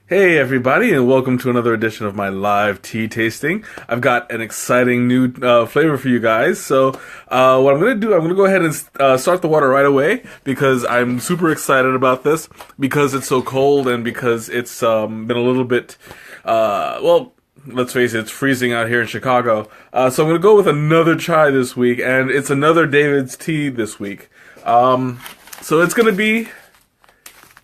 Hey everybody, and welcome to another edition of my live tea tasting. I've got an exciting new flavor for you guys. So, what I'm going to do, I'm going to go ahead and start the water right away because I'm super excited about this because it's so cold and because it's been a little bit, well, let's face it, it's freezing out here in Chicago. So I'm going to go with another chai this week, and it's another David's tea this week. So it's going to be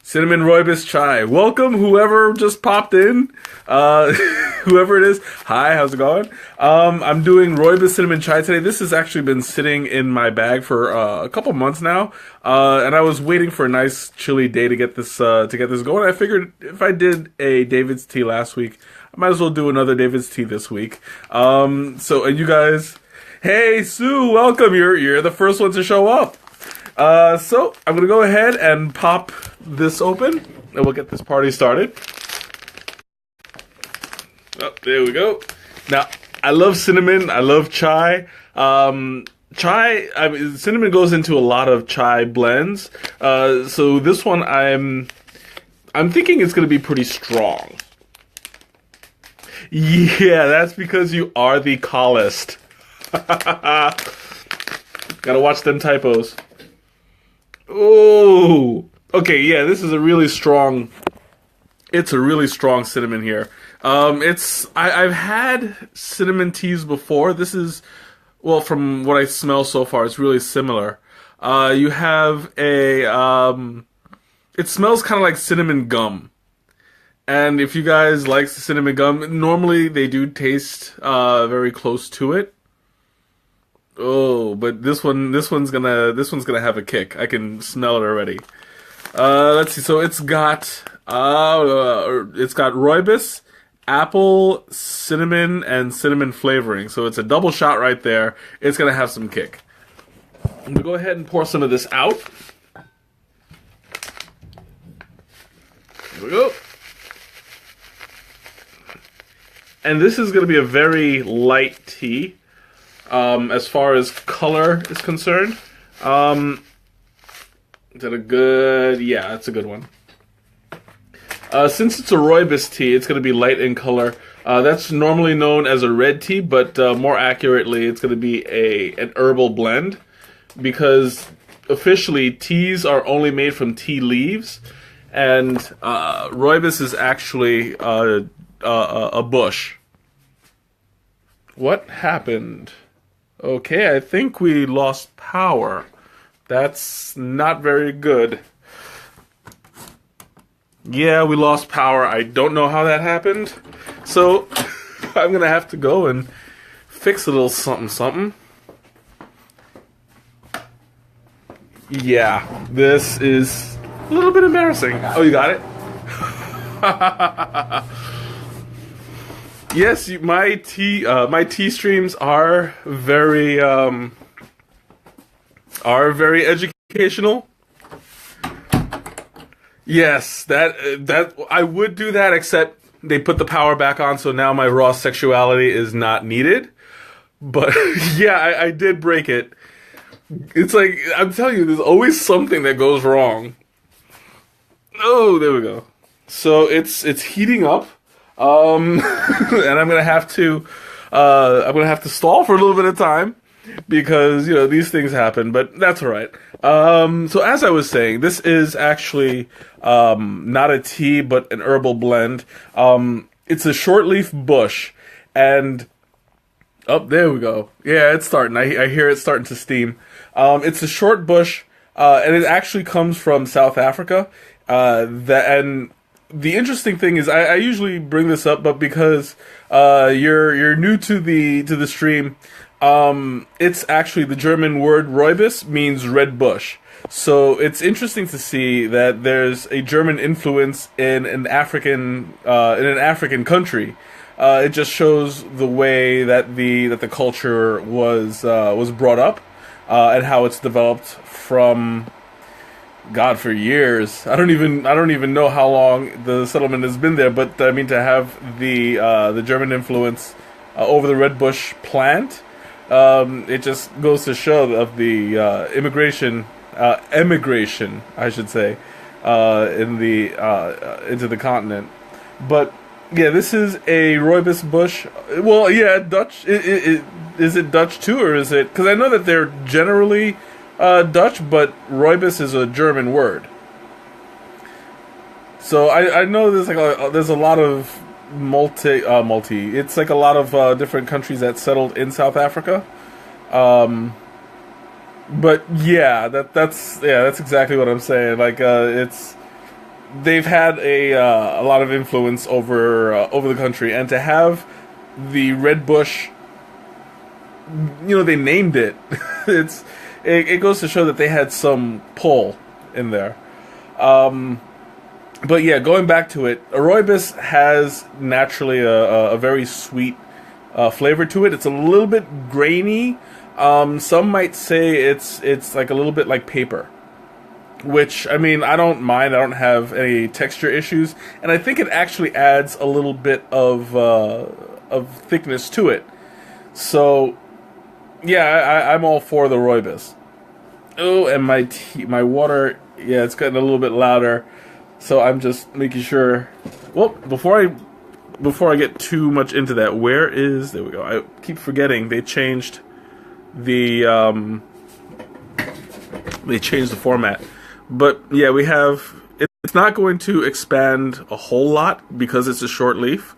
Cinnamon Rooibos Chai. Welcome, whoever just popped in. Whoever it is. Hi, how's it going? I'm doing Rooibos Cinnamon Chai today. This has actually been sitting in my bag for a couple months now. And I was waiting for a nice chilly day to get this going. I figured if I did a David's tea last week, I might as well do another David's tea this week. And you guys, hey Sue, welcome. You're the first one to show up. So I'm gonna go ahead and pop this open, and we'll get this party started. Oh, there we go. Now, I love cinnamon. I love chai. Cinnamon goes into a lot of chai blends. So this one, I'm thinking it's gonna be pretty strong. Yeah, that's because you are the callist. Gotta watch them typos. Oh, okay, yeah, this is a really strong, it's a really strong cinnamon here. I've had cinnamon teas before. This is, well, from what I smell so far, it's really similar. You have it smells kind of like cinnamon gum. And if you guys like cinnamon gum, normally they do taste very close to it. Oh, but this one's gonna have a kick. I can smell it already. Let's see. So it's got Rooibos, apple, cinnamon, and cinnamon flavoring. So it's a double shot right there. It's gonna have some kick. I'm gonna go ahead and pour some of this out. Here we go. And this is gonna be a very light tea. As far as color is concerned. Is that a good? Yeah, that's a good one. Since it's a Rooibos tea, it's going to be light in color. That's normally known as a red tea, but more accurately, it's going to be an herbal blend, because officially teas are only made from tea leaves, and Rooibos is actually a bush. What happened? Okay, I think we lost power. That's not very good. Yeah, we lost power. I don't know how that happened. So, I'm gonna have to go and fix a little something something. Yeah, this is a little bit embarrassing. Oh, you got it? Yes, my tea streams are very educational. Yes, that I would do that, except they put the power back on, so now my raw sexuality is not needed. But yeah, I did break it. It's like, I'm telling you, there's always something that goes wrong. Oh, there we go. So it's heating up. And I'm gonna have to stall for a little bit of time because these things happen, but that's all right. So as I was saying, this is actually not a tea but an herbal blend. It's a shortleaf bush, and there we go. Yeah, it's starting. I hear it starting to steam. It's a short bush, and it actually comes from South Africa. The interesting thing is, I usually bring this up, but because you're new to the stream, it's actually the German word Rooibos means red bush. So it's interesting to see that there's a German influence in an African country. It just shows the way that the culture was brought up, and how it's developed from, God, for years. I don't even know how long the settlement has been there, but I mean, to have the German influence over the red bush plant, it just goes to show of the emigration, I should say, into the continent. But yeah, this is a Rooibos bush. Well, yeah, Dutch. Is it Dutch too, or is it? Because I know that they're generally Dutch, but Rooibos is a German word. So I know there's a lot of multi. It's like a lot of different countries that settled in South Africa. Um, but yeah, that's exactly what I'm saying. Like it's they've had a lot of influence over the country, and to have the red bush, they named it. It goes to show that they had some pull in there. But yeah, going back to it, a Rooibos has naturally a very sweet flavor to it. It's a little bit grainy. Some might say it's like a little bit like paper, which, I mean, I don't mind. I don't have any texture issues, and I think it actually adds a little bit of thickness to it. So yeah, I'm all for the Rooibos. Oh, and my water, yeah, it's getting a little bit louder. So I'm just making sure. Well, before I get too much into that, there we go. I keep forgetting they changed the format. But yeah, it's not going to expand a whole lot because it's a short leaf.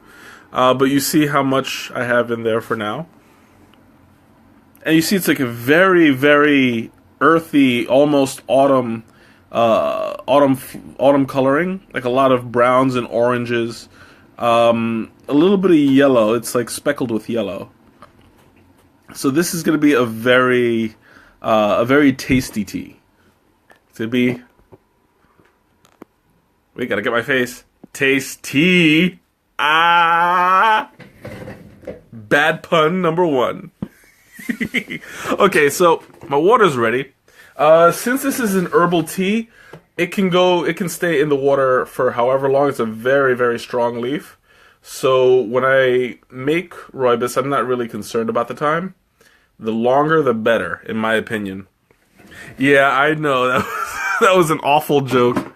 But you see how much I have in there for now. And you see it's like a very, very earthy, almost autumn coloring, like a lot of browns and oranges, a little bit of yellow. It's like speckled with yellow. So this is going to be a very tasty tea. It's going to be. Wait, gotta get my face. Tasty. Ah. Bad pun number 1. Okay, so my water's ready. Since this is an herbal tea, it can stay in the water for however long. It's a very, very strong leaf. So when I make Rooibos, I'm not really concerned about the time. The longer, the better, in my opinion. Yeah, I know. That was an awful joke.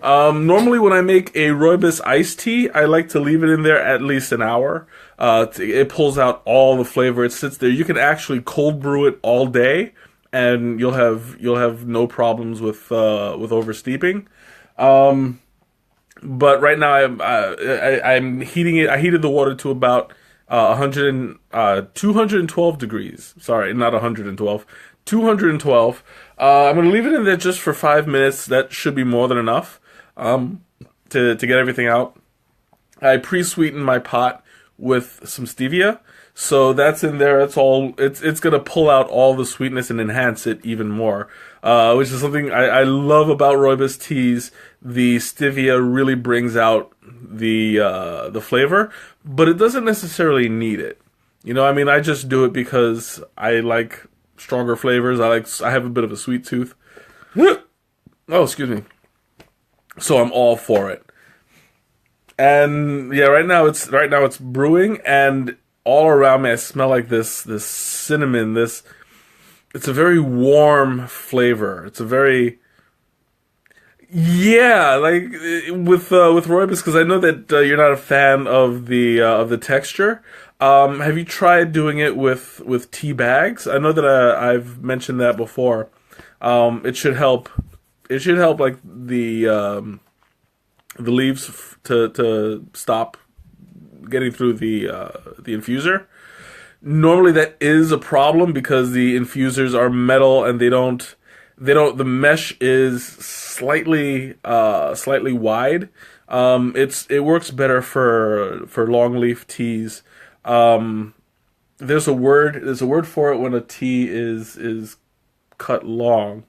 Normally when I make a Rooibos iced tea, I like to leave it in there at least an hour. It pulls out all the flavor. It sits there. You can actually cold brew it all day, and you'll have no problems with oversteeping. But right now I'm heating it. I heated the water to about 212 degrees. Sorry, not 112. 212. I'm gonna leave it in there just for 5 minutes. That should be more than enough to get everything out. I pre-sweetened my pot with some stevia, so that's in there. It's gonna pull out all the sweetness and enhance it even more, which is something I love about Rooibos teas. The stevia really brings out the flavor, but it doesn't necessarily need it. I mean, I just do it because I like stronger flavors. I have a bit of a sweet tooth. Oh, excuse me. So I'm all for it. And yeah, right now it's brewing, and all around me I smell like this cinnamon. It's a very warm flavor. It's a very, yeah, like with Rooibos, because I know that you're not a fan of the texture. Have you tried doing it with tea bags? I know that I've mentioned that before. It should help. It should help, like the leaves to stop getting through the infuser. Normally that is a problem because the infusers are metal and they don't. The mesh is slightly wide. It works better for long leaf teas. There's a word for it when a tea is cut long.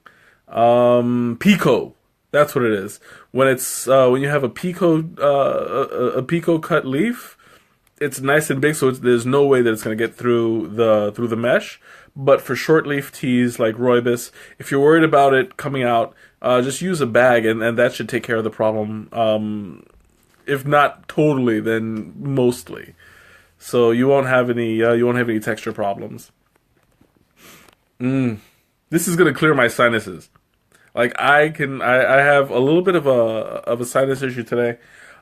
Pico. That's what it is. When you have a pico cut leaf, it's nice and big, so there's no way that it's going to get through the mesh. But for short leaf teas like Rooibos, if you're worried about it coming out, just use a bag, and that should take care of the problem. If not totally, then mostly. So you won't have any texture problems. This is gonna clear my sinuses. Like I have a little bit of a sinus issue today.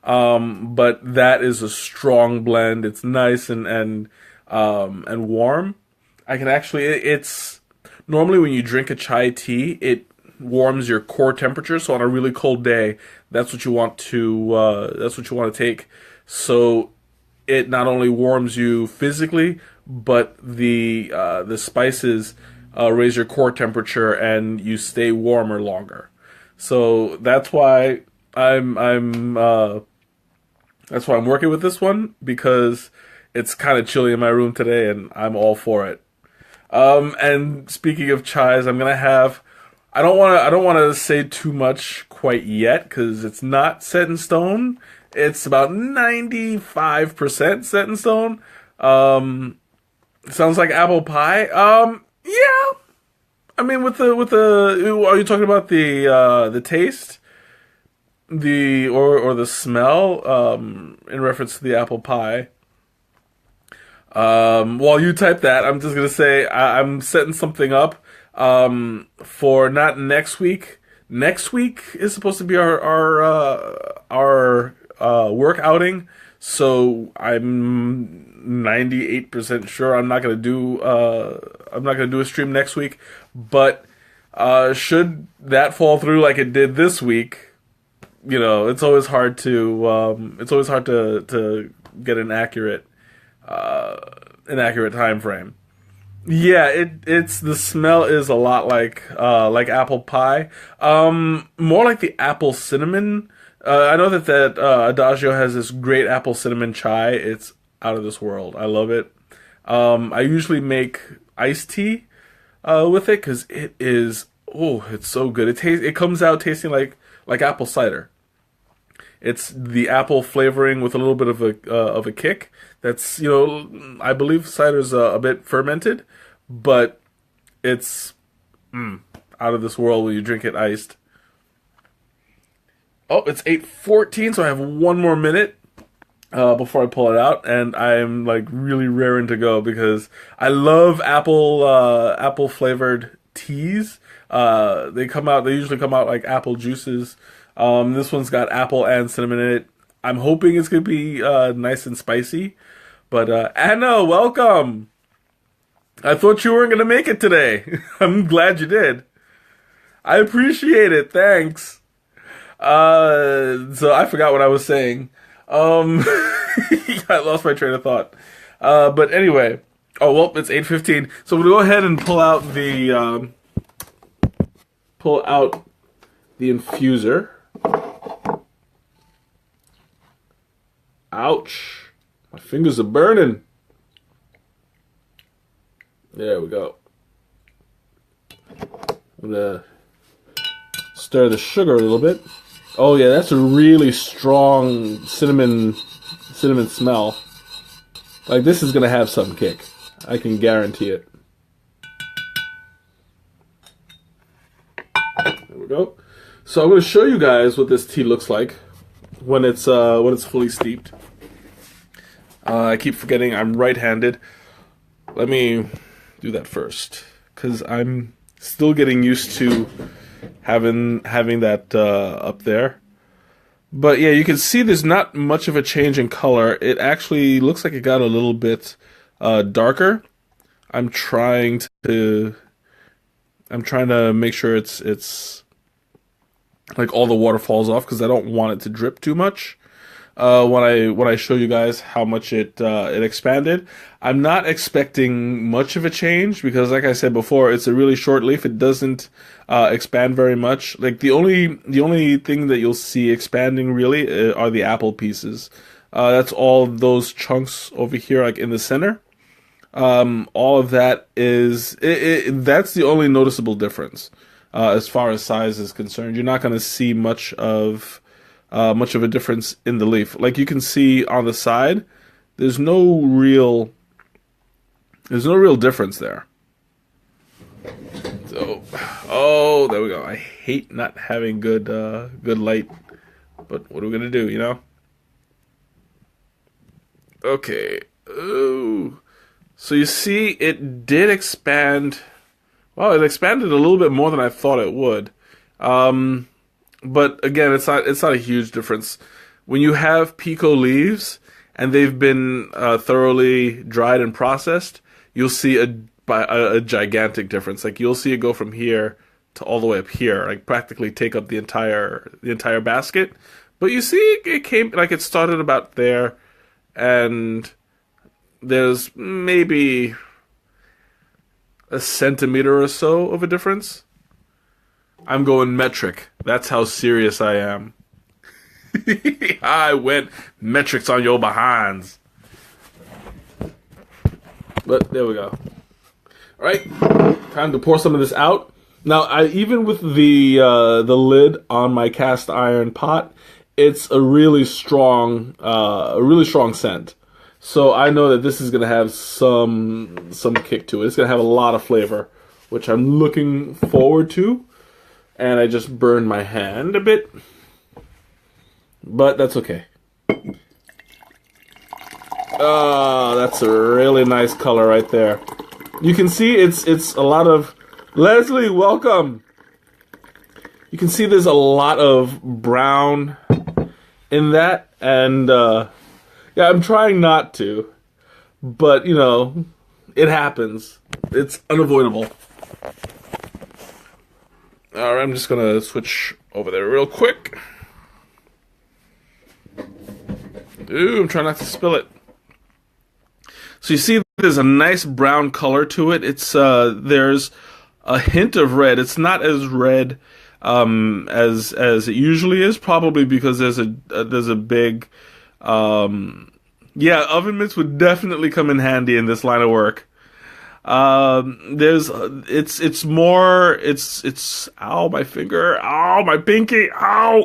But that is a strong blend. It's nice and warm. I can actually it's normally when you drink a chai tea, it warms your core temperature. So on a really cold day, that's what you want to take. So it not only warms you physically, but the spices raise your core temperature and you stay warmer longer. So that's why I'm working with this one, because it's kind of chilly in my room today and I'm all for it. And speaking of chais, I'm gonna have. I don't want to say too much quite yet because it's not set in stone. It's about 95% set in stone. Sounds like apple pie. Yeah. I mean, are you talking about the taste, or the smell? In reference to the apple pie. While you type that, I'm just gonna say I'm setting something up for not next week. Next week is supposed to be our work outing, so I'm 98% sure I'm not gonna do a stream next week. But should that fall through like it did this week, it's always hard to get an accurate time frame. Yeah, it's the smell is a lot like apple pie. More like the apple cinnamon. I know that Adagio has this great apple cinnamon chai. It's out of this world. I love it. I usually make iced tea with it because it's so good. It comes out tasting like apple cider. It's the apple flavoring with a little bit of a kick. That's I believe cider's a bit fermented, but it's out of this world when you drink it iced. Oh, it's 8:14, so I have one more minute before I pull it out, and I'm like really raring to go because I love apple flavored teas. They usually come out like apple juices. This one's got apple and cinnamon in it. I'm hoping it's gonna be nice and spicy. But Anna, welcome. I thought you weren't gonna make it today. I'm glad you did. I appreciate it. Thanks. So I forgot what I was saying. I lost my train of thought. But anyway. Oh well, it's 8:15. So we'll go ahead and pull out the infuser. Ouch. My fingers are burning. There we go. I'm gonna stir the sugar a little bit. Oh yeah, that's a really strong cinnamon smell. Like this is gonna have some kick. I can guarantee it. There we go. So I'm gonna show you guys what this tea looks like when it's fully steeped. I keep forgetting I'm right-handed. Let me do that first, because I'm still getting used to having that up there. But yeah, you can see there's not much of a change in color. It actually looks like it got a little bit darker. I'm trying to make sure it's like all the water falls off because I don't want it to drip too much. When I show you guys how much it expanded, I'm not expecting much of a change because, like I said before, it's a really short leaf. It doesn't expand very much. Like the only thing that you'll see expanding really are the apple pieces. That's all those chunks over here, like in the center. All of that that's the only noticeable difference as far as size is concerned. You're not going to see much of a difference in the leaf. Like you can see on the side, there's no real difference there. So, oh, there we go. I hate not having good light, but what are we gonna do, Okay. Ooh. So you see, it did expand. Well, it expanded a little bit more than I thought it would. But again, it's not a huge difference. when you have pico leaves and they've been thoroughly dried and processed, you'll see a gigantic difference. Like you'll see it go from here to all the way up here, like practically take up the entire basket. But you see, it came like it started about there, and there's maybe a centimeter or so of a difference. I'm going metric. That's how serious I am. I went metrics on your behinds. But there we go. All right, time to pour some of this out. Now, even with the lid on my cast iron pot, it's a really strong scent. So I know that this is gonna have some kick to it. It's gonna have a lot of flavor, which I'm looking forward to. And I just burned my hand a bit, but that's okay. That's a really nice color right there. You can see it's a lot of... Leslie, welcome! You can see there's a lot of brown in that, and yeah, I'm trying not to, but you know, it happens. It's unavoidable. Alright, I'm just gonna switch over there real quick. Ooh, I'm trying not to spill it. So you see there's a nice brown color to it. It's there's a hint of red. It's not as red as it usually is, probably because there's a big yeah, oven mitts would definitely come in handy in this line of work. It's more ow, my finger, ow, my pinky, ow.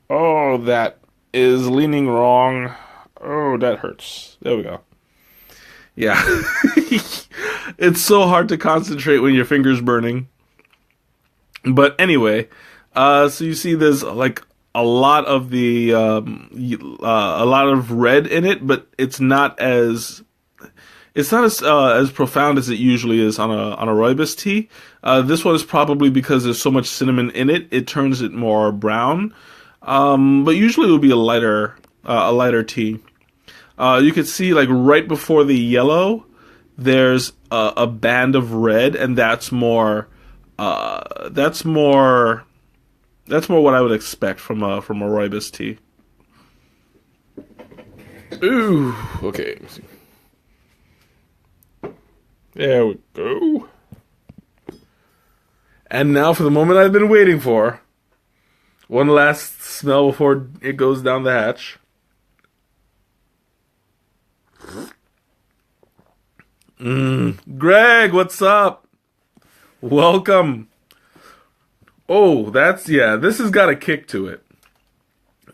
Oh, that is leaning wrong. Oh, that hurts. There we go. Yeah. It's so hard to concentrate when your finger's burning. But anyway, so you see there's like a lot of a lot of red in it, but it's not as profound as it usually is on a Rooibos tea. This one is probably because there's so much cinnamon in it, it turns it more brown. But usually it would be a lighter tea. You could see like right before the yellow, there's a band of red, and that's more what I would expect from a Rooibos tea. Ooh, okay. There we go. And now for the moment I've been waiting for. One last smell before it goes down the hatch. Greg, what's up? Welcome. Oh, this has got a kick to it.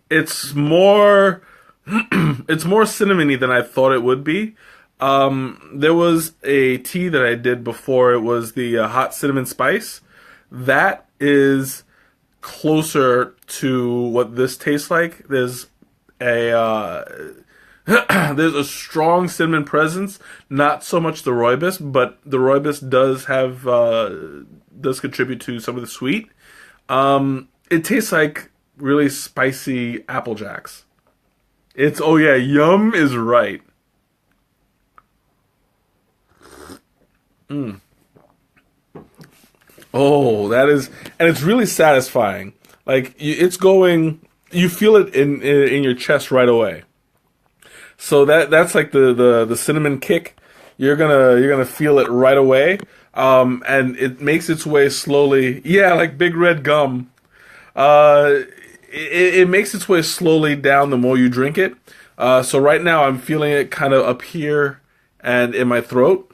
It's more it's more cinnamony than I thought it would be. There was a tea that I did before. It was the hot cinnamon spice. That is closer to what this tastes like. There's a there's a strong cinnamon presence. Not so much the Rooibos, but the Rooibos does contribute to some of the sweet. It tastes like really spicy Apple Jacks. Oh yeah, yum is right. Oh, that is, and it's really satisfying. Like you feel it in your chest right away. So that's like the cinnamon kick. You're gonna feel it right away. And it makes its way slowly. Yeah, like big red gum. It makes its way slowly down the more you drink it. So right now I'm feeling it kind of up here and in my throat.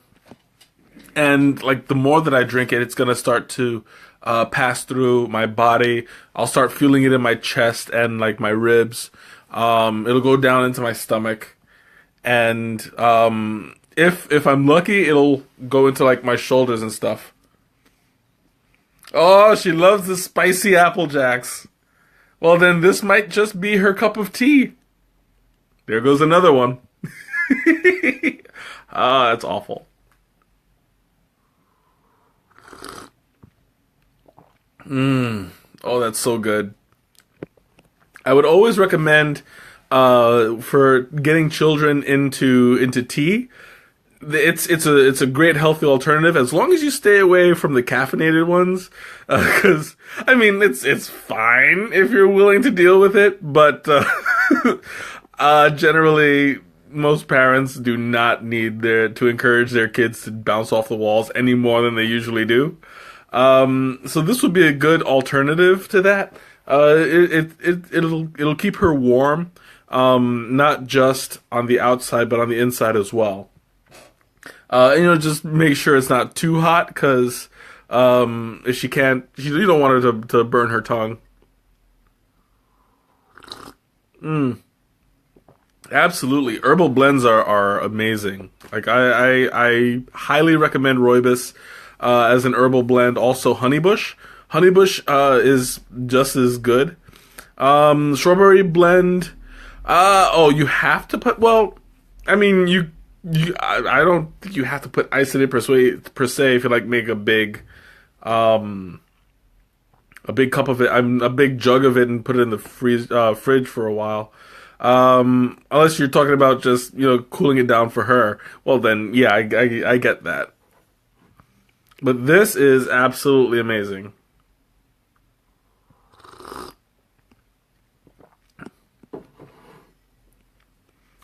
And like the more that I drink it, it's gonna start to pass through my body. I'll start feeling it in my chest and like my ribs. It'll go down into my stomach, and if I'm lucky, it'll go into like my shoulders and stuff. Oh, she loves the spicy Apple Jacks. Well, then this might just be her cup of tea. There goes another one. Ah, that's awful. Oh, that's so good. I would always recommend for getting children into tea. It's a great healthy alternative as long as you stay away from the caffeinated ones. Because I mean it's fine if you're willing to deal with it, but generally most parents do not need to encourage their kids to bounce off the walls any more than they usually do. So this would be a good alternative to that. It'll keep her warm, not just on the outside but on the inside as well. Just make sure it's not too hot because if she can't, you don't want her to burn her tongue. Absolutely, herbal blends are amazing. Like I highly recommend Rooibos as an herbal blend. Also, honeybush. Honeybush is just as good. Strawberry blend. You have to put. Well, I mean, I don't think you have to put ice in it per se if you like make a big cup of it. A big jug of it and put it in the fridge for a while. Unless you're talking about just cooling it down for her. Well, then yeah, I get that. But this is absolutely amazing.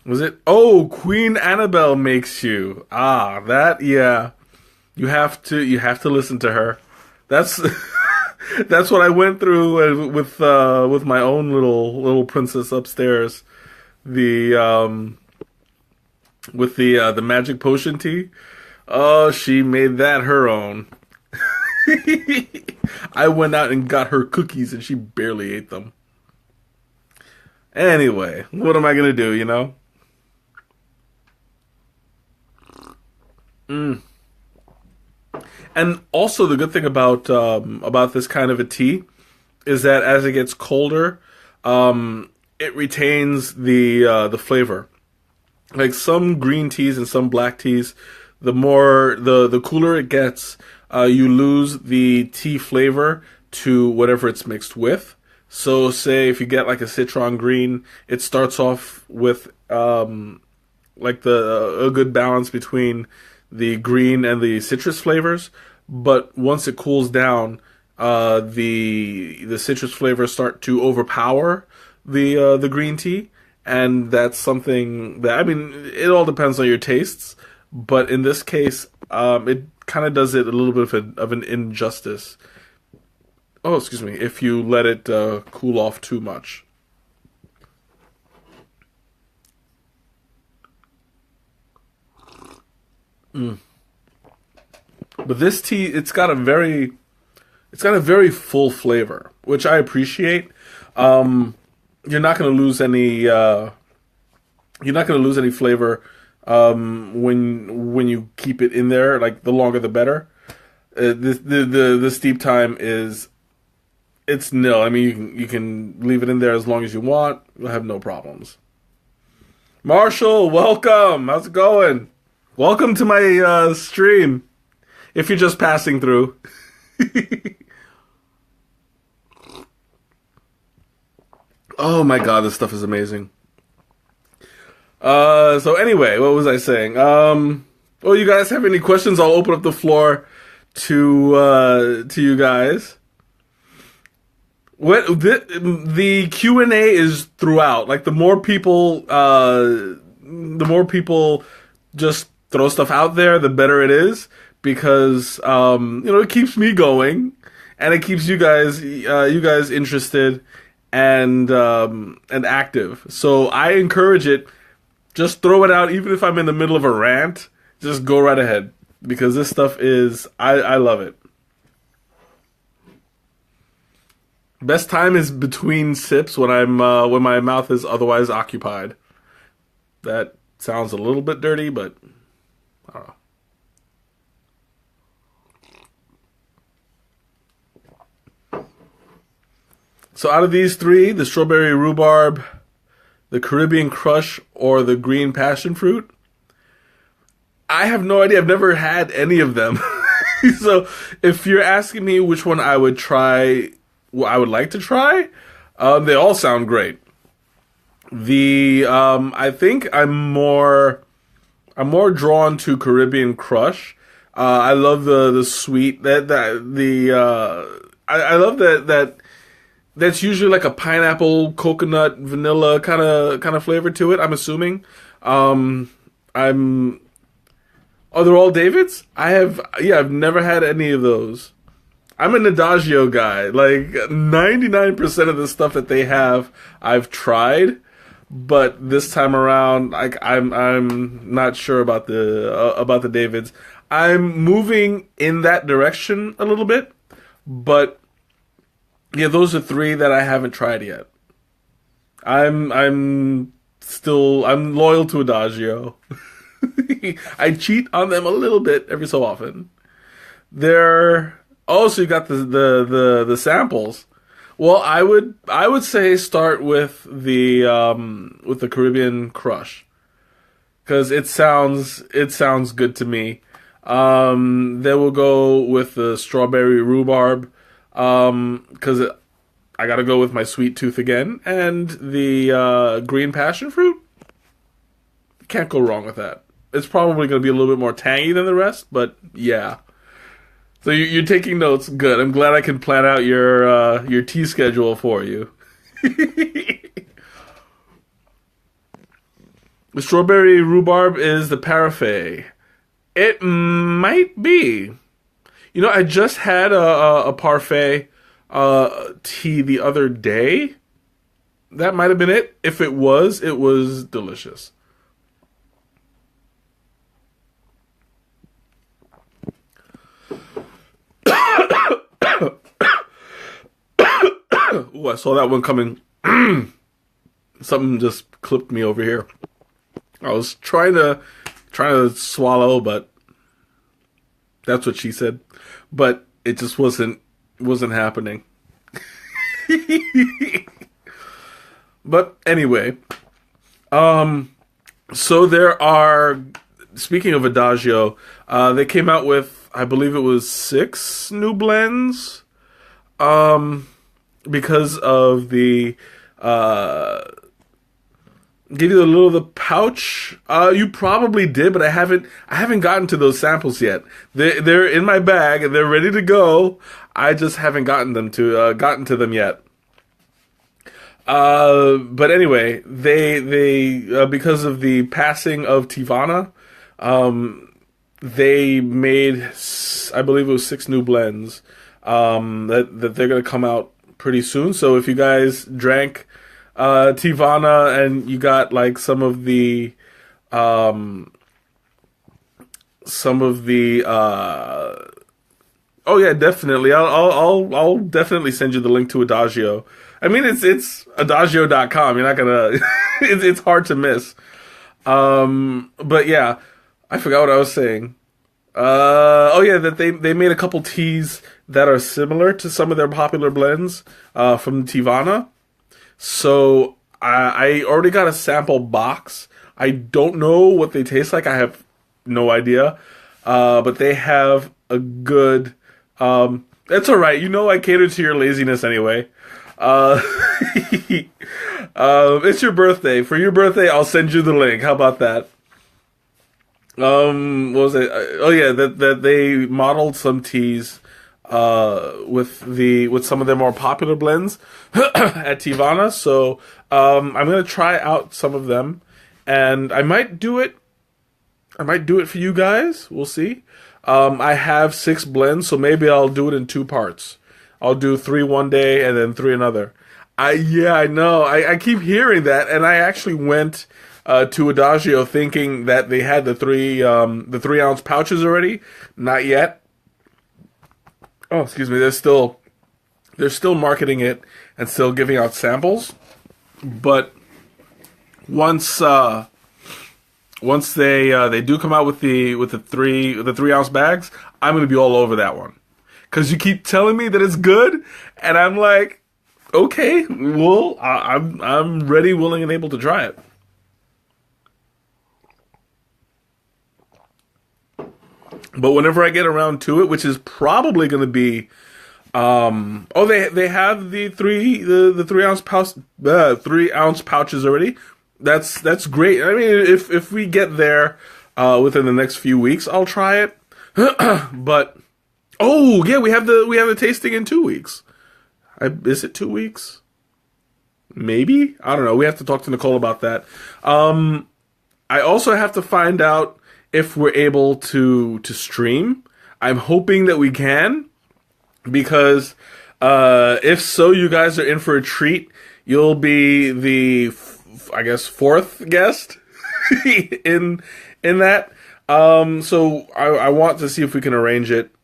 Was it? Oh, Queen Annabelle makes you. That, yeah. You have to listen to her. That's that's what I went through with my own little princess upstairs. The with the magic potion tea. Oh, she made that her own. I went out and got her cookies and she barely ate them. Anyway, what am I gonna do, And also the good thing about this kind of a tea is that as it gets colder, it retains the flavor. Like some green teas and some black teas, the cooler it gets, you lose the tea flavor to whatever it's mixed with. So say if you get like a citron green, it starts off with like a good balance between the green and the citrus flavors, but once it cools down, the citrus flavors start to overpower the green tea, and that's something that, I mean, it all depends on your tastes, but in this case, it kind of does it a little bit of an injustice. Oh, excuse me, if you let it cool off too much. But this tea, it's got a very full flavor, which I appreciate. You're not going to lose any. You're not going to lose any flavor when you keep it in there. Like the longer the better. The steep time it's nil. I mean, you can leave it in there as long as you want. You'll have no problems. Marshall, welcome. How's it going? Welcome to my stream. If you're just passing through. Oh my god, this stuff is amazing. So anyway, what was I saying? Well, you guys have any questions? I'll open up the floor to you guys. What the Q&A is throughout. Like the more people just throw stuff out there, the better it is, because it keeps me going and it keeps you guys interested and active. So I encourage it. Just throw it out, even if I'm in the middle of a rant. Just go right ahead, because this stuff is I love it. Best time is between sips when when my mouth is otherwise occupied. That sounds a little bit dirty, but I don't know. So out of these three, the strawberry rhubarb, the Caribbean crush, or the green passion fruit, I have no idea. I've never had any of them. So if you're asking me which one I would like to try, They all sound great. I think I'm more drawn to Caribbean Crush. I love the sweet I love that that's usually like a pineapple, coconut, vanilla kind of flavor to it. I'm assuming. I'm Oh, they're all Davids? I've never had any of those. I'm an Adagio guy. Like 99% of the stuff that they have, I've tried, but this time around, like I'm not sure about the Davids. I'm moving in that direction a little bit, but yeah, those are three that I haven't tried yet. I'm loyal to Adagio. I cheat on them a little bit every so often. They're so you got the samples. Well, I would say start with the Caribbean Crush because it sounds good to me. Then we'll go with the strawberry rhubarb because I gotta go with my sweet tooth again, and the green passion fruit. Can't go wrong with that. It's probably going to be a little bit more tangy than the rest, but yeah. So you're taking notes. Good. I'm glad I can plan out your tea schedule for you. The strawberry rhubarb is the parfait. It might be. You know, I just had a parfait tea the other day. That might have been it. If it was delicious. Ooh, I saw that one coming. Something just clipped me over here. I was trying to swallow, but that's what she said. But it just wasn't happening. But anyway, so there are. Speaking of Adagio, they came out with, I believe it was 6 new blends. Because of the give you a little of the pouch. You probably did, but I haven't gotten to those samples yet. They're in my bag and they're ready to go. I just haven't gotten to them yet. But anyway, they because of the passing of Tivana, they made, I believe it was 6 new blends that they're gonna come out pretty soon. So if you guys drank Tivana and you got like some of the oh yeah, definitely. I'll definitely send you the link to Adagio. I mean, it's adagio.com. You're not gonna it's hard to miss. But yeah, I forgot what I was saying. Oh yeah, that they made a couple teas that are similar to some of their popular blends from Tivana. So I already got a sample box. I don't know what they taste like. I have no idea. But they have a good. It's all right. You know, I cater to your laziness anyway. It's your birthday. For your birthday, I'll send you the link. How about that? What was it? Oh yeah, that they modeled some teas with some of their more popular blends at Tivana. So I'm gonna try out some of them, and I might do it. I might do it for you guys. We'll see. I have 6 blends, so maybe I'll do it in 2 parts. I'll do 3 one day and then 3 another. I know. I keep hearing that, and I actually went to Adagio thinking that they had the 3-ounce pouches already. Not yet. Oh, excuse me. They're still marketing it and still giving out samples. But once they do come out with the 3-ounce bags, I'm gonna be all over that one. Cause you keep telling me that it's good, and I'm like, okay, well, I'm ready, willing, and able to try it. But whenever I get around to it, which is probably going to be Oh, they have the 3 ounce pouch, 3 ounce pouches already. That's great. I mean, if we get there within the next few weeks, I'll try it. But oh yeah, we have the tasting in 2 weeks. Is it 2 weeks? Maybe, I don't know. We have to talk to Nicole about that. I also have to find out if we're able to stream. I'm hoping that we can, because if so, you guys are in for a treat. You'll be the, I guess, fourth guest in that. So I want to see if we can arrange it.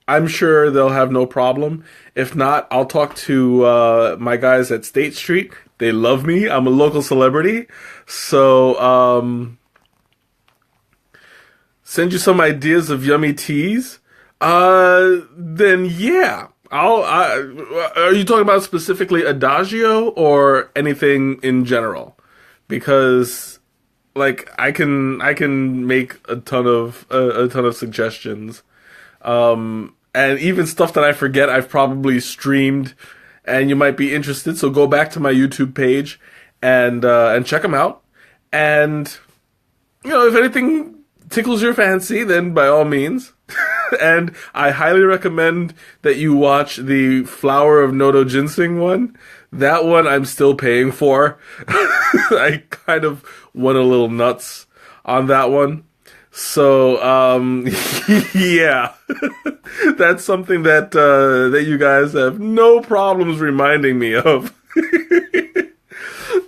I'm sure they'll have no problem. If not, I'll talk to my guys at State Street. They love me. I'm a local celebrity. So send you some ideas of yummy teas. Then yeah. Are you talking about specifically Adagio or anything in general? Because like I can make a ton of suggestions. And even stuff that I forget, I've probably streamed, and you might be interested. So go back to my YouTube page and check them out. And if anything tickles your fancy, then by all means. And I highly recommend that you watch the Flower of Nodo Ginseng one. That one I'm still paying for. I kind of went a little nuts on that one. So, yeah, that's something that you guys have no problems reminding me of.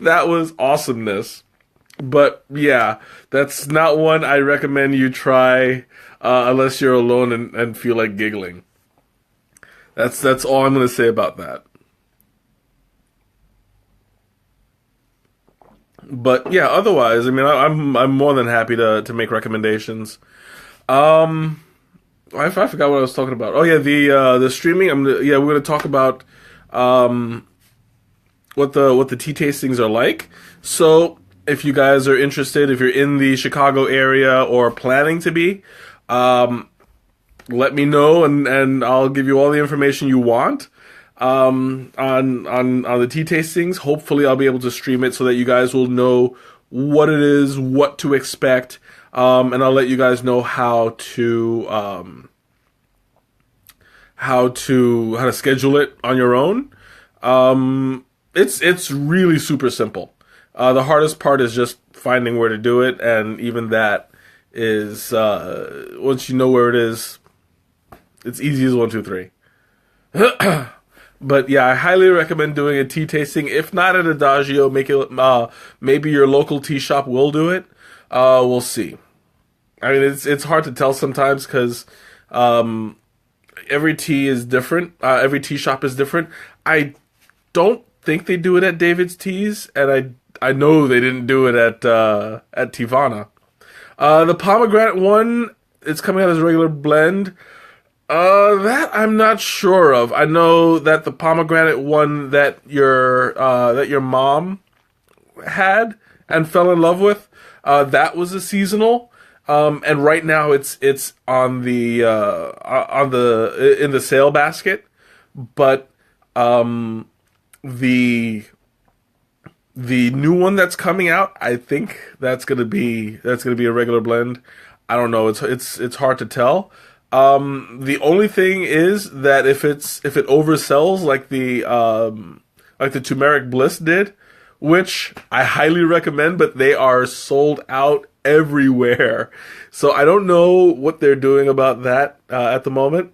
That was awesomeness. But yeah, that's not one I recommend you try unless you're alone and feel like giggling. That's all I'm going to say about that. But yeah, otherwise, I mean, I'm more than happy to make recommendations. I forgot what I was talking about. Oh yeah, the streaming. We're gonna talk about what the tea tastings are like. So if you guys are interested, if you're in the Chicago area or planning to be, let me know and I'll give you all the information you want. On the tea tastings. Hopefully I'll be able to stream it so that you guys will know what it is, what to expect, and I'll let you guys know how to schedule it on your own. It's really super simple. The hardest part is just finding where to do it, and even that is once you know where it is, it's easy as 1, 2, 3. But yeah, I highly recommend doing a tea tasting. If not at Adagio, maybe your local tea shop will do it. We'll see. I mean, it's hard to tell sometimes because every tea is different. Every tea shop is different. I don't think they do it at David's Teas, and I know they didn't do it at Tivana. The pomegranate one, it's coming out as a regular blend. That I'm not sure of. I know that the pomegranate one that your mom had and fell in love with, that was a seasonal. And right now it's on the in the sale basket. But the new one that's coming out, I think that's gonna be a regular blend. I don't know. It's hard to tell. The only thing is that if it oversells like the turmeric bliss did, which I highly recommend, but they are sold out everywhere. So I don't know what they're doing about that at the moment.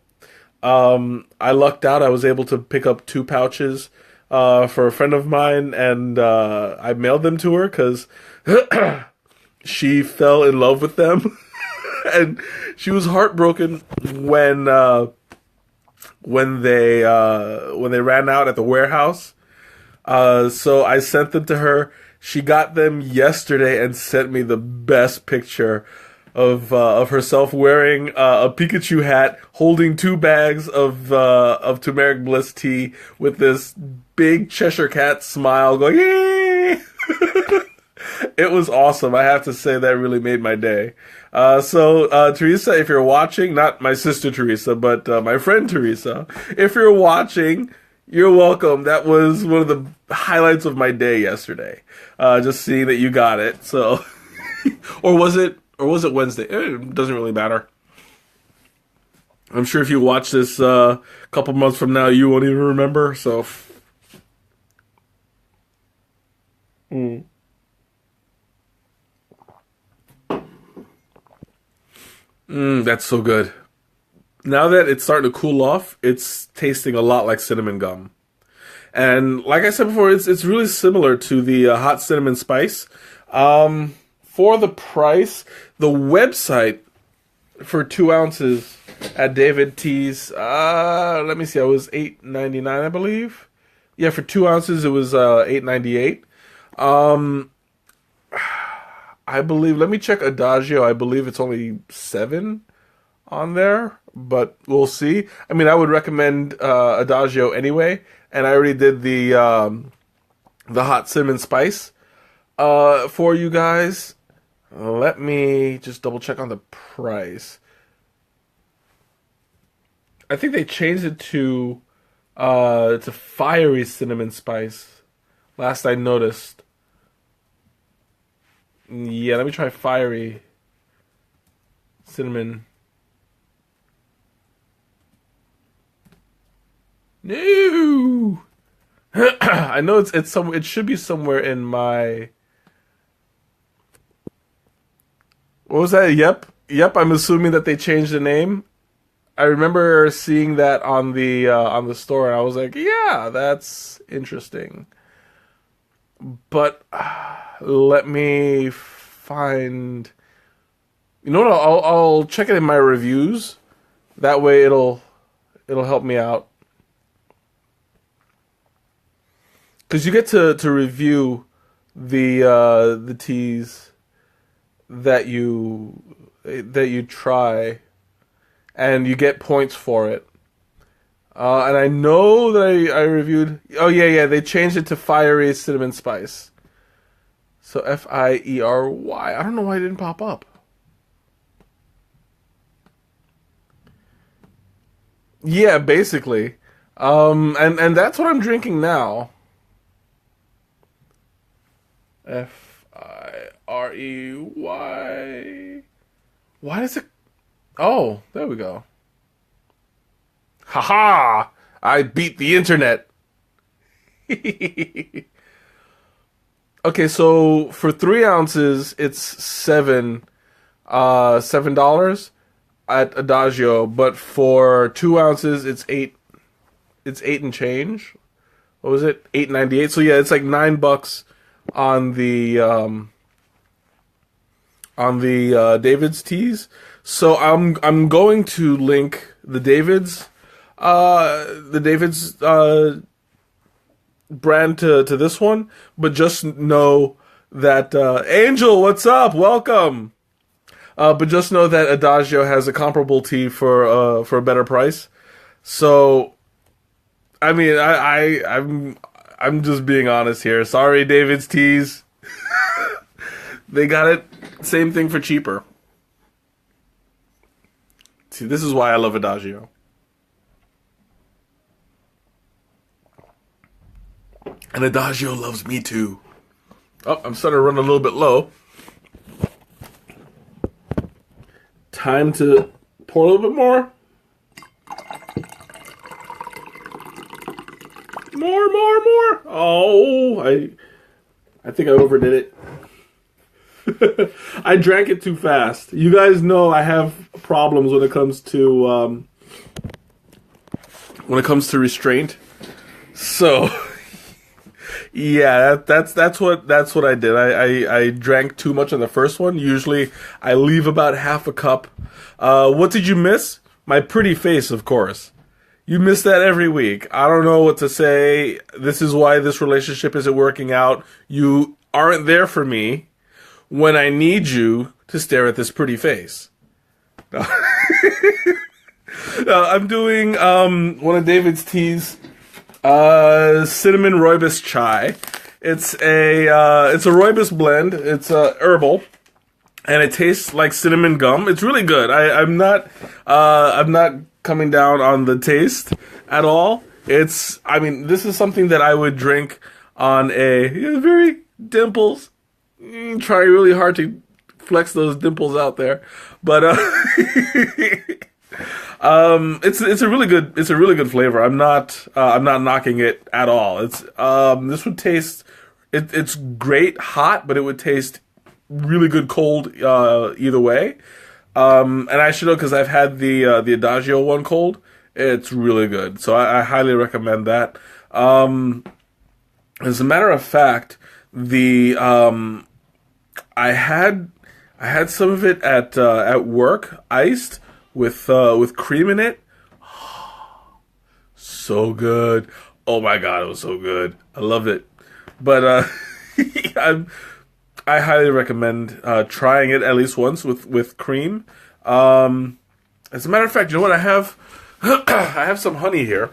I lucked out. I was able to pick up 2 pouches for a friend of mine, and I mailed them to her because she fell in love with them. And she was heartbroken when they ran out at the warehouse. So I sent them to her. She got them yesterday and sent me the best picture of herself wearing a Pikachu hat, holding 2 bags of turmeric bliss tea with this big Cheshire cat smile, going, "Yay!" It was awesome. I have to say that really made my day. Teresa, if you're watching, not my sister Teresa, but my friend Teresa, if you're watching, you're welcome. That was one of the highlights of my day yesterday. Just seeing that you got it. So, or was it Wednesday? It doesn't really matter. I'm sure if you watch this a couple months from now, you won't even remember. So, that's so good. Now that it's starting to cool off, it's tasting a lot like cinnamon gum. And like I said before, it's really similar to the hot cinnamon spice. For the price, the website for 2 ounces at David T's, let me see, I was $8.99, I believe. Yeah, for 2 ounces it was $8.98. I believe, let me check Adagio. I believe it's only 7 on there, but we'll see. I mean, I would recommend Adagio anyway, and I already did the hot cinnamon spice for you guys. Let me just double check on the price. I think they changed it to fiery cinnamon spice. Last I noticed. Yeah, let me try fiery cinnamon. No. I know it's some. It should be somewhere in my. What was that? Yep. I'm assuming that they changed the name. I remember seeing that on the store, and I was like, "Yeah, that's interesting." But let me find. You know what? I'll check it in my reviews. That way, it'll help me out. Because you get to review the teas that you try, and you get points for it. And I know that I reviewed. Oh yeah, they changed it to fiery cinnamon spice. So Fiery. I don't know why it didn't pop up. Yeah, basically. And that's what I'm drinking now. Fiery. Why does it? Oh, there we go. Haha! I beat the internet. Okay, so for 3 ounces, it's $7 at Adagio, but for 2 ounces, it's eight and change. What was it? $8.98. So yeah, it's like $9 on the David's teas. So I'm going to link the David's brand to this one, but just know that Angel, what's up? Welcome. But just know that Adagio has a comparable tea for a better price. So, I mean, I'm just being honest here. Sorry, David's teas. They got it. Same thing for cheaper. See, this is why I love Adagio. And Adagio loves me too. Oh, I'm starting to run a little bit low. Time to pour a little bit more. More. Oh, I think I overdid it. I drank it too fast. You guys know I have problems when it comes to restraint. So yeah, that's what I did. I drank too much on the first one. Usually I leave about half a cup. What did you miss? My pretty face, of course. You miss that every week. I don't know what to say. This is why this relationship isn't working out. You aren't there for me when I need you to stare at this pretty face. I'm doing one of David's teas, cinnamon Rooibos chai. It's a Rooibos blend. It's herbal, and it tastes like cinnamon gum. It's really good. I'm not coming down on the taste at all. I mean, this is something that I would drink on very dimples. Try really hard to flex those dimples out there, but it's a really good flavor. I'm not knocking it at all. This would taste it's great hot, but it would taste really good cold either way. And I should know because I've had the Adagio one cold. It's really good, so I highly recommend that. As a matter of fact, I had some of it at work, iced with cream in it. So good. Oh my god, it was so good. I loved it. But I highly recommend trying it at least once with cream. As a matter of fact, you know what I have? I have some honey here.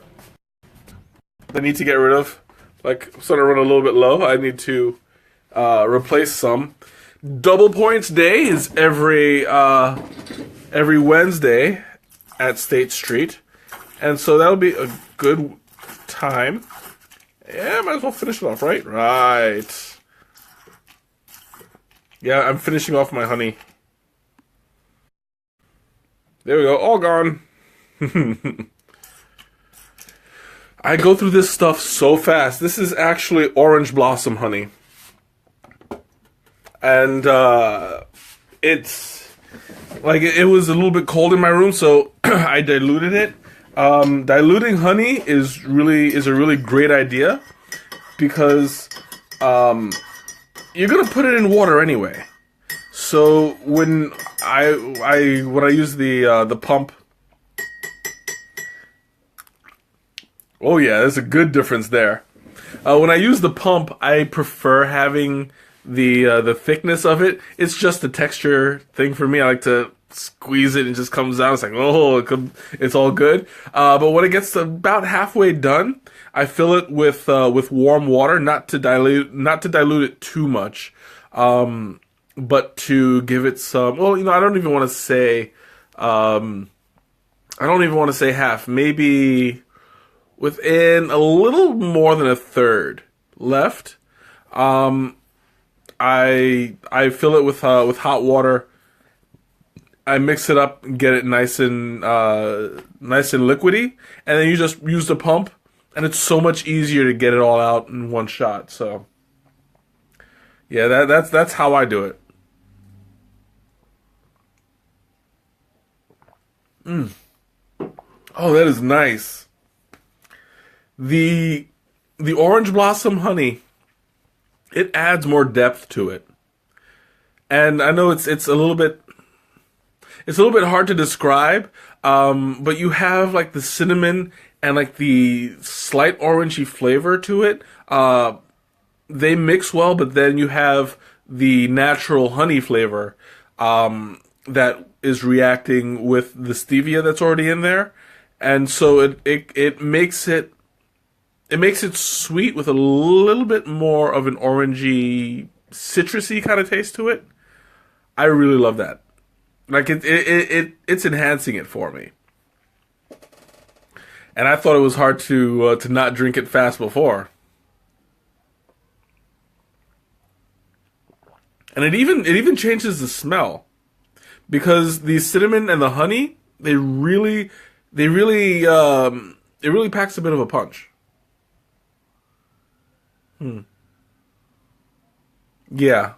I need to get rid of. Like, I'm starting to run a little bit low. I need to replace some. Double Points Day is every Wednesday at State Street, and so that'll be a good time. Yeah, might as well finish it off, right? Right. Yeah, I'm finishing off my honey. There we go, all gone. I go through this stuff so fast. This is actually orange blossom honey. And it's like it was a little bit cold in my room, so I diluted it. Diluting honey is a really great idea because you're gonna put it in water anyway. So when I use the pump, oh yeah, there's a good difference there. When I use the pump, I prefer having the thickness of it. It's just a texture thing for me. I like to squeeze it and it just comes out. It's like, oh, it's all good. But when it gets to about halfway done, I fill it with warm water, not to dilute it too much, but to give it some. Well, I don't even want to say. I don't even want to say half. Maybe within a little more than a third left. I fill it with hot water. I mix it up and get it nice and liquidy, and then you just use the pump, and it's so much easier to get it all out in one shot. So, yeah, that's how I do it. Oh, that is nice. The orange blossom honey, it adds more depth to it. And I know it's a little bit hard to describe, but you have like the cinnamon and like the slight orangey flavor to it. They mix well, but then you have the natural honey flavor that is reacting with the stevia that's already in there, and so it makes it sweet with a little bit more of an orangey, citrusy kind of taste to it. I really love that. Like it's enhancing it for me. And I thought it was hard to not drink it fast before. And it even changes the smell, because the cinnamon and the honey, it really packs a bit of a punch. Yeah,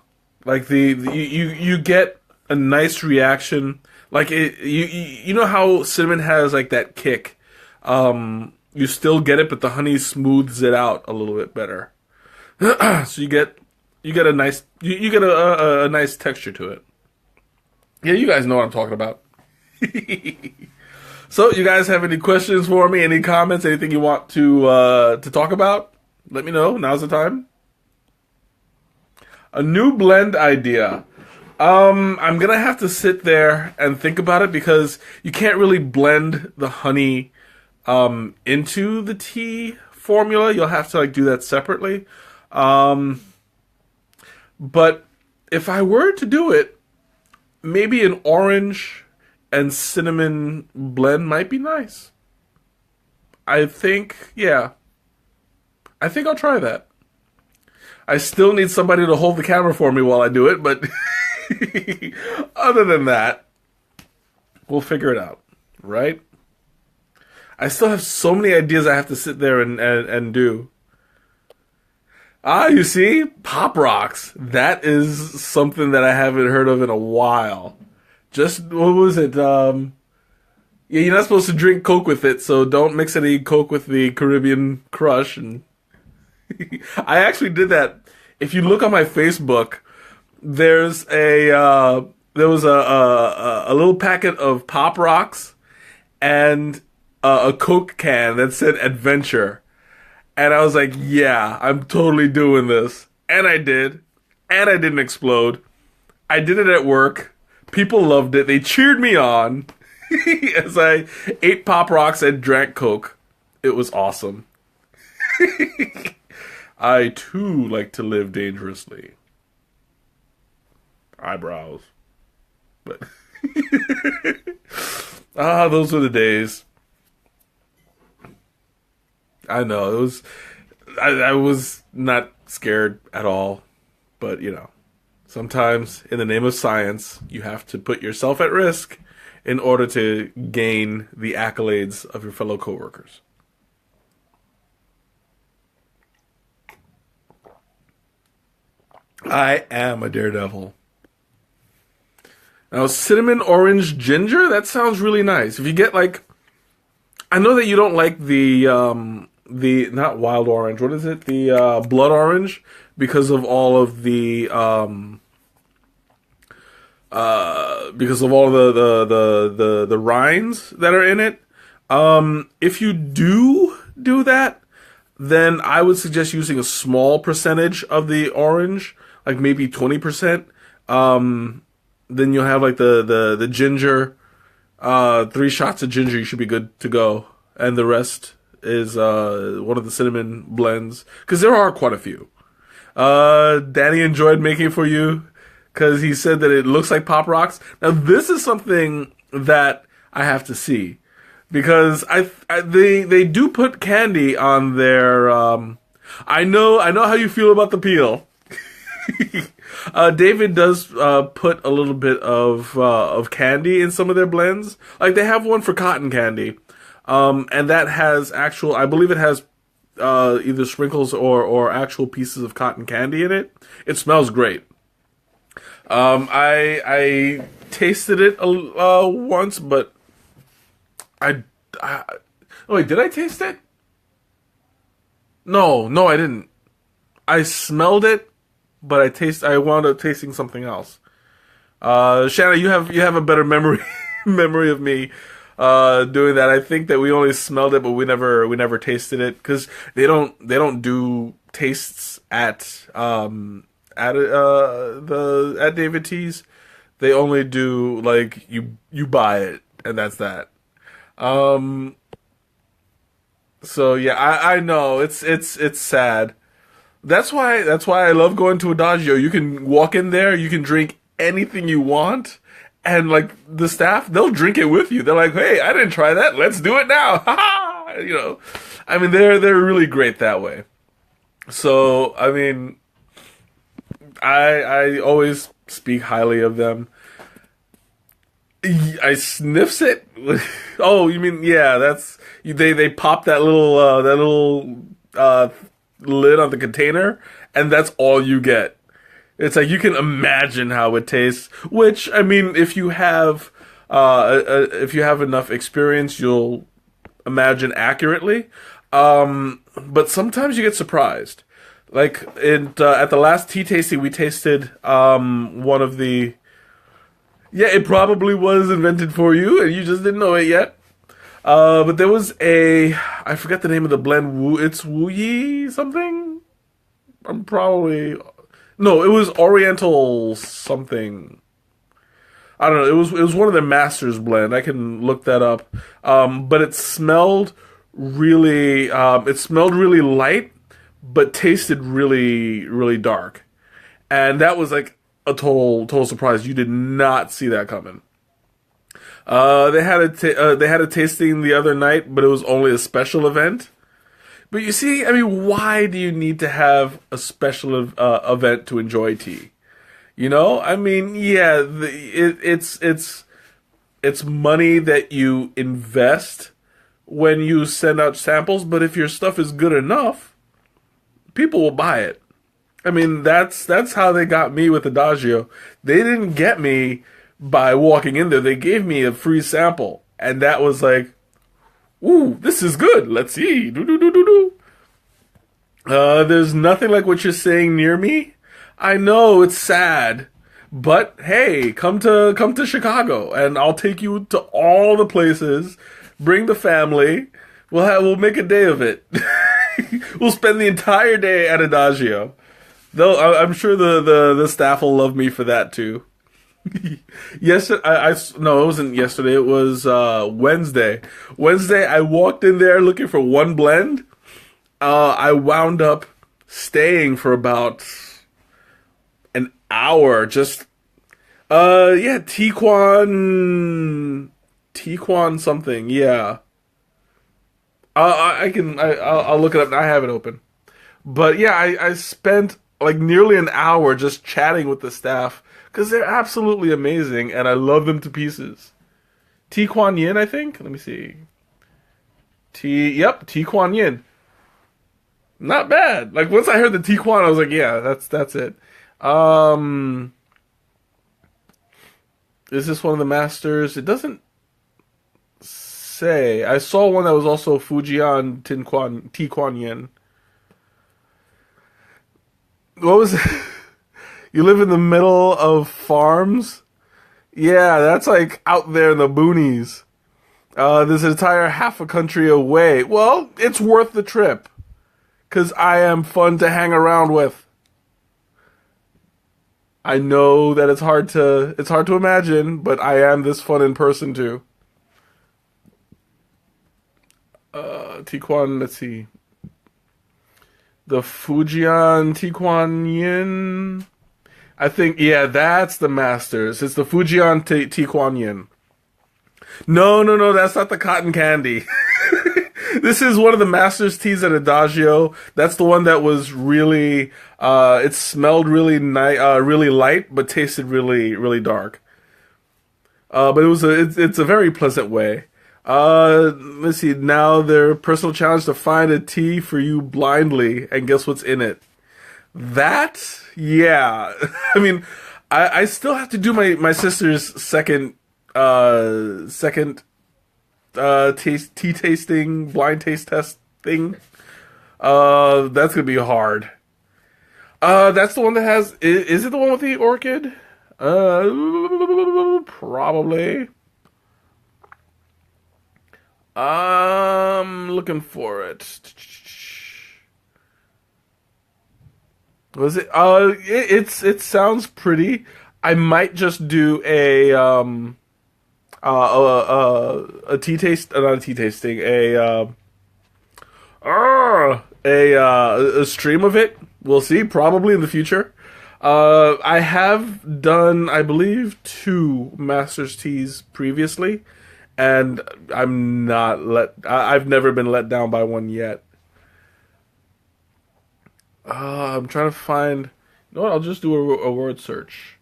like you get a nice reaction. Like you know how cinnamon has like that kick. You still get it, but the honey smooths it out a little bit better. So you get a nice a nice texture to it. Yeah, you guys know what I'm talking about. So, you guys have any questions for me? Any comments? Anything you want to talk about? Let me know. Now's the time. A new blend idea. I'm gonna have to sit there and think about it, because you can't really blend the honey into the tea formula. You'll have to like do that separately. Um, but if I were to do it, maybe an orange and cinnamon blend might be nice. I think, yeah, I think I'll try that. I still need somebody to hold the camera for me while I do it, but other than that, we'll figure it out, right? I still have so many ideas I have to sit there and do. Ah, you see? Pop rocks. That is something that I haven't heard of in a while. Just, what was it? Yeah, you're not supposed to drink Coke with it, so don't mix any Coke with the Caribbean Crush. And I actually did that. If you look on my Facebook, there's there was a little packet of Pop Rocks and a Coke can that said Adventure. And I was like, yeah, I'm totally doing this. And I did. And I didn't explode. I did it at work. People loved it. They cheered me on as I ate Pop Rocks and drank Coke. It was awesome. I, too, like to live dangerously. Eyebrows. But those were the days. I know, it was... I was not scared at all. But, you know, sometimes, in the name of science, you have to put yourself at risk in order to gain the accolades of your fellow coworkers. I am a daredevil. Now, cinnamon, orange, ginger, that sounds really nice. If you get, like... I know that you don't like the not wild orange, what is it? The blood orange, because of all of the the rinds that are in it. If you do that, then I would suggest using a small percentage of the orange, like maybe 20%. Then you'll have like the ginger, 3 shots of ginger, you should be good to go. And the rest is one of the cinnamon blends, because there are quite a few. Danny enjoyed making it for you because he said that it looks like Pop Rocks. Now this is something that I have to see, because they do put candy on their. I know how you feel about the peel. David does put a little bit of candy in some of their blends. Like they have one for cotton candy. And that has actual, I believe it has either sprinkles or actual pieces of cotton candy in it. It smells great. I tasted it once, but oh wait, did I taste it? No, I didn't. I smelled it, but I wound up tasting something else. Shanna, you have a better memory of me doing that. I think that we only smelled it, but we never tasted it, because they don't do tastes at David T's. They only do like you buy it and that's that. So yeah, I know it's sad. That's why I love going to Adagio. You can walk in there, you can drink anything you want. And like the staff, they'll drink it with you. They're like, "Hey, I didn't try that. Let's do it now." You know, I mean, they're really great that way. So I mean, I always speak highly of them. I sniffs it. Oh, you mean, yeah? That's they pop that little lid on the container, and that's all you get. It's like you can imagine how it tastes. Which, I mean, if you have enough experience, you'll imagine accurately. But sometimes you get surprised. Like at the last tea tasting, we tasted one of the. Yeah, it probably was invented for you, and you just didn't know it yet. But there was I forget the name of the blend. It's Wu Yi something. No, it was Oriental something. I don't know. It was one of their Masters blend. I can look that up. But it smelled really light, but tasted really, really dark. And that was like a total surprise. You did not see that coming. They had a tasting the other night, but it was only a special event. But you see, I mean, why do you need to have a special event to enjoy tea? You know, I mean, yeah, it's money that you invest when you send out samples. But if your stuff is good enough, people will buy it. I mean, that's how they got me with Adagio. They didn't get me by walking in there. They gave me a free sample, and that was like, ooh, this is good. Let's see. Do do do do do. There's nothing like what you're saying near me. I know it's sad, but hey, come to Chicago, and I'll take you to all the places. Bring the family. We'll make a day of it. We'll spend the entire day at Adagio. Though I'm sure the staff will love me for that too. Yesterday, no, it wasn't yesterday. It was Wednesday. Wednesday, I walked in there looking for one blend. I wound up staying for about an hour. Just yeah, Tequan something. Yeah. I'll look it up. I have it open. But yeah, I spent like nearly an hour just chatting with the staff because they're absolutely amazing and I love them to pieces. Tequan Yin, I think. Let me see. Tequan Yin. Not bad. Like once I heard the Tequan, I was like, yeah, that's it. Is this one of the masters? It doesn't say. I saw one that was also Fujian Tequan Yin. What was it? You live in the middle of farms? Yeah, that's like out there in the boonies. There's an entire half a country away. Well, it's worth the trip. Because I am fun to hang around with. I know that it's hard to imagine, but I am this fun in person too. Tequan, let's see. The Fujian Tequan Yin. I think, yeah, that's the Masters. It's the Fujian Tequan Yin. No, that's not the cotton candy. This is one of the Masters teas at Adagio. That's the one that was really, it smelled really really light, but tasted really, really dark. But it's a very pleasant way. Let's see. Now their personal challenge to find a tea for you blindly, and guess what's in it? That, yeah. I mean, I still have to do my sister's second tea tasting, blind taste test thing. That's gonna be hard. That's the one that has. Is it the one with the orchid? Probably. I'm looking for it. Was it? It sounds pretty. I might just do a tea taste, not a tea tasting, a stream of it. We'll see, probably in the future. I have done, I believe, 2 Masters teas previously, and I've never been let down by one yet. I'm trying to find. You know what? I'll just do a word search.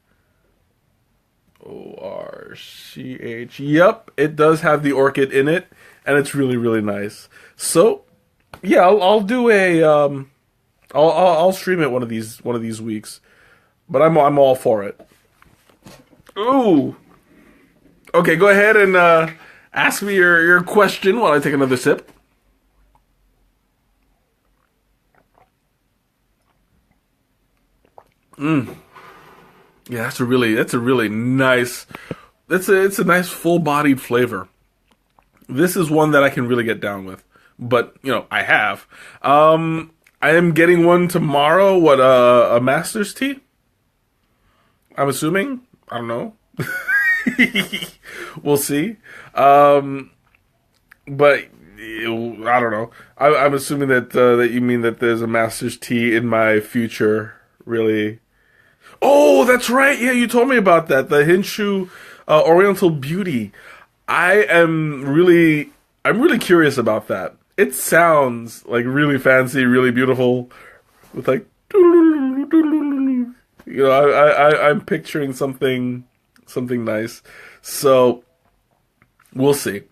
ORCH. Yep, it does have the orchid in it, and it's really, really nice. So, yeah, I'll do a I'll stream it one of these weeks. But I'm all for it. Ooh. Okay, go ahead and ask me your question while I take another sip. Yeah, that's a really nice. It's a nice full-bodied flavor. This is one that I can really get down with. But, I have. I am getting one tomorrow. What, a Master's tea? I'm assuming. I don't know. We'll see. But I don't know. I'm assuming that that you mean that there's a master's tea in my future. Really? Oh, that's right. Yeah, you told me about that. The Hinshu Oriental Beauty. I'm really curious about that. It sounds like really fancy, really beautiful, with like, I'm picturing something nice. So we'll see.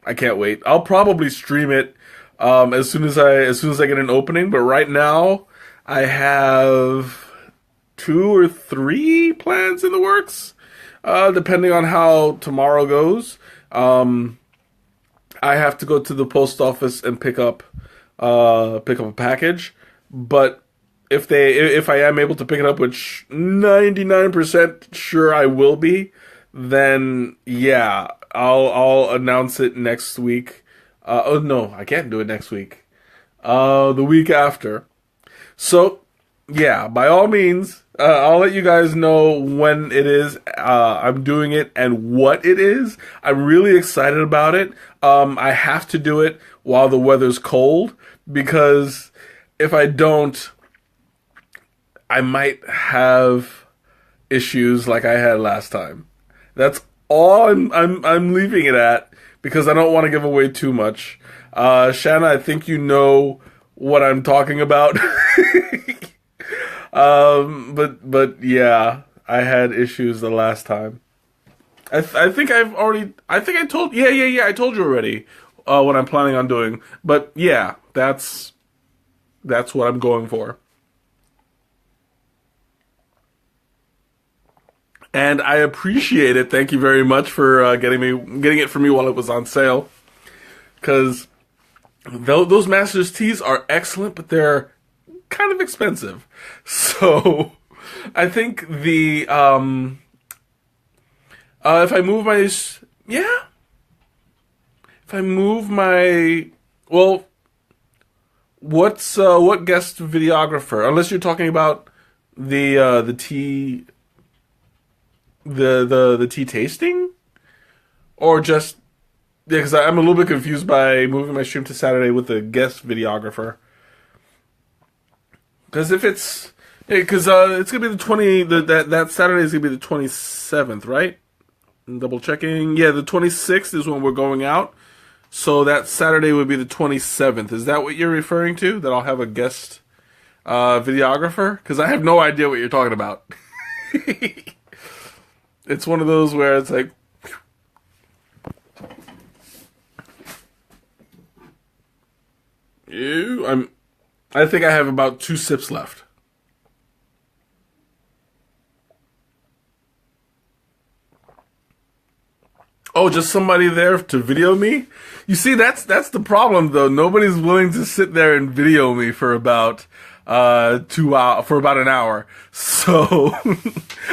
I can't wait. I'll probably stream it as soon as I get an opening. But right now, I have 2 or 3 plans in the works, depending on how tomorrow goes. I have to go to the post office and pick up a package. But if I am able to pick it up, which 99% sure I will be, then yeah, I'll announce it next week. Oh no, I can't do it next week. The week after. So yeah, by all means, I'll let you guys know when it is I'm doing it and what it is. I'm really excited about it. I have to do it while the weather's cold, because if I don't, I might have issues like I had last time. That's all I'm leaving it at, because I don't want to give away too much. Shanna, I think you know what I'm talking about. But yeah, I had issues the last time. I think I told I told you already what I'm planning on doing. But yeah, that's what I'm going for. And I appreciate it. Thank you very much for getting it for me while it was on sale. Because those Masters teas are excellent, but they're kind of expensive. So I think if I move my well, what guest videographer? Unless you're talking about the tea. The tea tasting, or just because I'm a little bit confused by moving my stream to Saturday with the guest videographer. Because if it's it's gonna be the 20 that Saturday is gonna be the 27th, right? I'm double checking. Yeah, the 26th is when we're going out. So that Saturday would be the 27th. Is that what you're referring to? That I'll have a guest videographer? Because I have no idea what you're talking about. It's one of those where it's like, I think I have about 2 sips left. Oh, just somebody there to video me? You see, that's the problem though. Nobody's willing to sit there and video me for about 2 hours, for about an hour. So,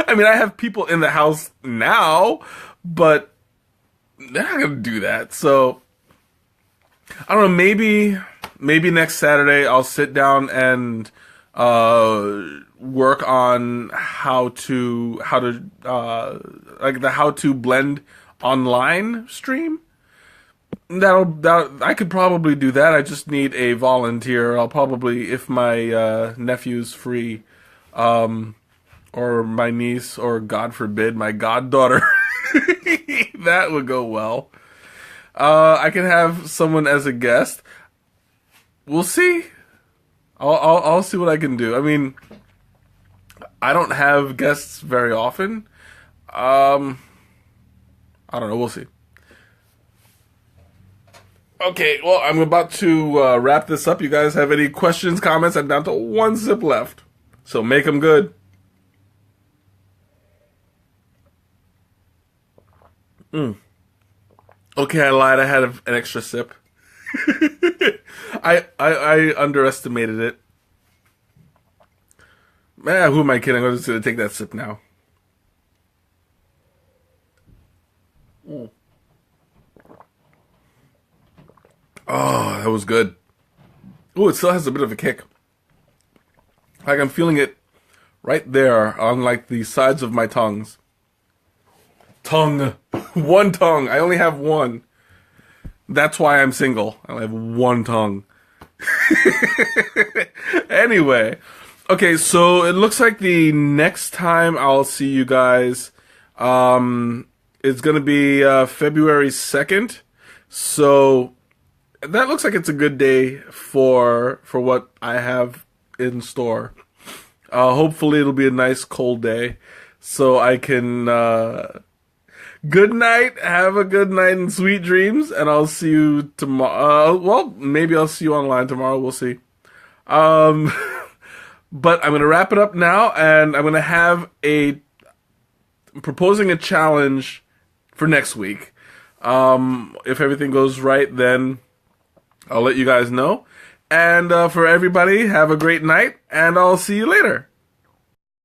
I mean, I have people in the house now, but they're not gonna do that. So, I don't know. Maybe next Saturday I'll sit down and work on how to like the how to blend online stream. That I could probably do that. I just need a volunteer. I'll probably, if my nephew's free, or my niece, or God forbid, my goddaughter, that would go well. I can have someone as a guest. We'll see. I'll see what I can do. I mean, I don't have guests very often. I don't know. We'll see. Okay, well, I'm about to wrap this up. You guys have any questions, comments? I'm down to 1 sip left. So make them good. Okay, I lied. I had an extra sip. I underestimated it. Man, who am I kidding? I'm just going to take that sip now. Oh, that was good. Oh, it still has a bit of a kick. Like I'm feeling it right there on like the sides of my tongue. One tongue. I only have one. That's why I'm single. I only have one tongue. Anyway, okay, so it looks like the next time I'll see you guys, it's gonna be February 2nd. So that looks like it's a good day for what I have in store. Hopefully it'll be a nice cold day, so I can. Good night. Have a good night and sweet dreams. And I'll see you tomorrow. Well, maybe I'll see you online tomorrow. We'll see. Um, but I'm gonna wrap it up now, and I'm gonna have I'm proposing a challenge for next week. If everything goes right, then I'll let you guys know. And for everybody, have a great night, and I'll see you later.